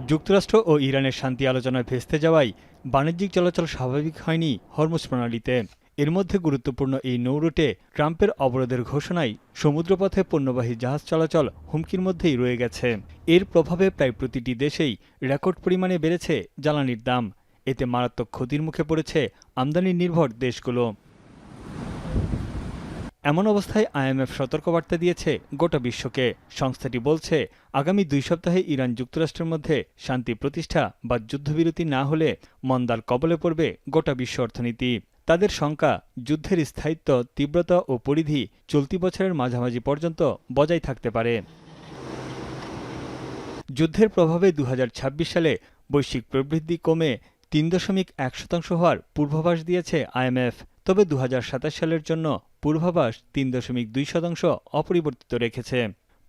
যুক্তরাষ্ট্র ও ইরানের শান্তি আলোচনায় ভেস্তে যাওয়ায় বাণিজ্যিক চলাচল স্বাভাবিক হয়নি হরমুজ প্রণালীতে। এর মধ্যে গুরুত্বপূর্ণ এই নৌরুটে ট্রাম্পের অবরোধের ঘোষণায় সমুদ্রপথে পণ্যবাহী জাহাজ চলাচল হুমকির মধ্যেই রয়ে গেছে। এর প্রভাবে প্রায় প্রতিটি দেশেই রেকর্ড পরিমাণে বেড়েছে জ্বালানির দাম। এতে মারাত্মক ক্ষতির মুখে পড়েছে আমদানি নির্ভর দেশগুলো। এমন অবস্থায় আইএমএফ সতর্কবার্তা দিয়েছে গোটা বিশ্বকে। সংস্থাটি বলছে, আগামী 2 সপ্তাহে ইরান যুক্তরাষ্ট্রের মধ্যে শান্তি প্রতিষ্ঠা বা যুদ্ধবিরতি না হলে মন্দার কবলে পড়বে গোটা বিশ্ব অর্থনীতি। তাদের শঙ্কা, যুদ্ধের স্থায়িত্ব, তীব্রতা ও পরিধি চলতি বছরের মাঝামাঝি পর্যন্ত বজায় থাকতে পারে। যুদ্ধের প্রভাবে 2026 সালে বৈশ্বিক প্রবৃদ্ধি কমে 3.1% হওয়ার পূর্বাভাস দিয়েছে আইএমএফ। তবে 2027 সালের জন্য পূর্বাভাস 3.2% অপরিবর্তিত রেখেছে।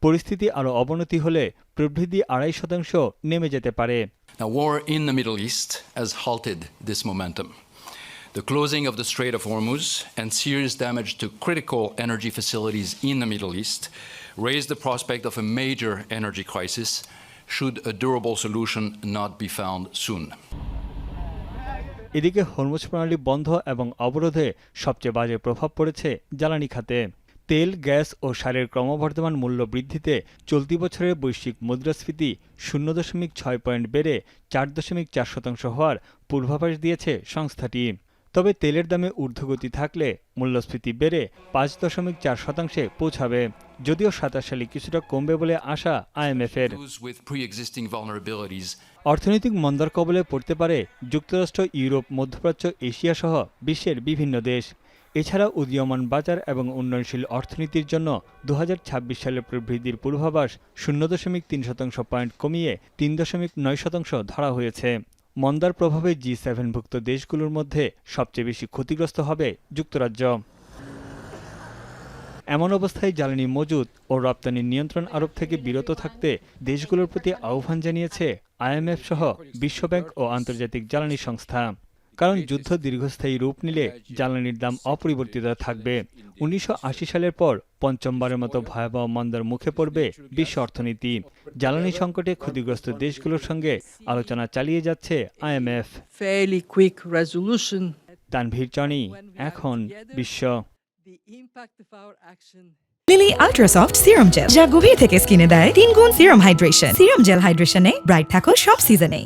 পরিস্থিতি আরও অবনতি হলে প্রবৃদ্ধি 2.5% নেমে যেতে পারে। Now, war in the Middle East has halted this momentum. The closing of the Strait of Hormuz and serious damage to critical energy facilities in the Middle East raise the prospect of a major energy crisis should a durable solution not be found soon. এদিকে Hormuz প্রণালী বন্ধ এবং অবরোধে সবচেয়ে বাজে প্রভাব পড়েছে জ্বালানি খাতে। তেল, গ্যাস ও সারের ক্রমবর্ধমান মূল্য বৃদ্ধিতে চলতি বছরের বৈশ্বিক মুদ্রাস্ফীতি 0.6 পয়েন্ট বেড়ে 4.4% হওয়ার পূর্বাভাস দিয়েছে সংস্থাটি। তবে তেলের দামে ঊর্ধ্বগতি থাকলে মূল্যস্ফীতি বেড়ে 5.4% পৌঁছাবে, যদিও 27 সালে কিছুটা কমবে বলে আশা আইএমএফের। অর্থনৈতিক মন্দার কবলে পড়তে পারে যুক্তরাষ্ট্র, ইউরোপ, মধ্যপ্রাচ্য, এশিয়া সহ বিশ্বের বিভিন্ন দেশ। এছাড়া উদীয়মান বাজার এবং উন্নয়নশীল অর্থনীতির জন্য 2026 সালের প্রবৃদ্ধির পূর্বাভাস 0.3% পয়েন্ট কমিয়ে 3.9% ধরা হয়েছে। মন্দার প্রভাবে G7ভুক্ত দেশগুলোর মধ্যে সবচেয়ে বেশি ক্ষতিগ্রস্ত হবে যুক্তরাজ্য। এমন অবস্থায় জ্বালানি মজুত ও রপ্তানি নিয়ন্ত্রণ আরোপ থেকে বিরত থাকতে দেশগুলোর প্রতি আহ্বান জানিয়েছে আইএমএফ সহ বিশ্বব্যাংক ও আন্তর্জাতিক জ্বালানি সংস্থা। কারণ যুদ্ধ দীর্ঘস্থায়ী রূপ নিলে জ্বালানির দাম অপরিবর্তিত থাকবে। 1980 সালের পর পঞ্চমবারের মতো ভয়াবহ মন্দার মুখে পড়বে বিশ্ব অর্থনীতি। জ্বালানি সংকটে ক্ষতিগ্রস্ত দেশগুলোর সঙ্গে আলোচনা চালিয়ে যাচ্ছে আইএমএফ। তানভীর জনি, এখন বিশ্ব। Lily ultra soft serum gel, যা গভীর থেকে স্কিনে দেয় 3 গুণ সিরাম হাইড্রেশন। সিরাম জেল হাইড্রেশনে ব্রাইট থাকো সব সিজনে।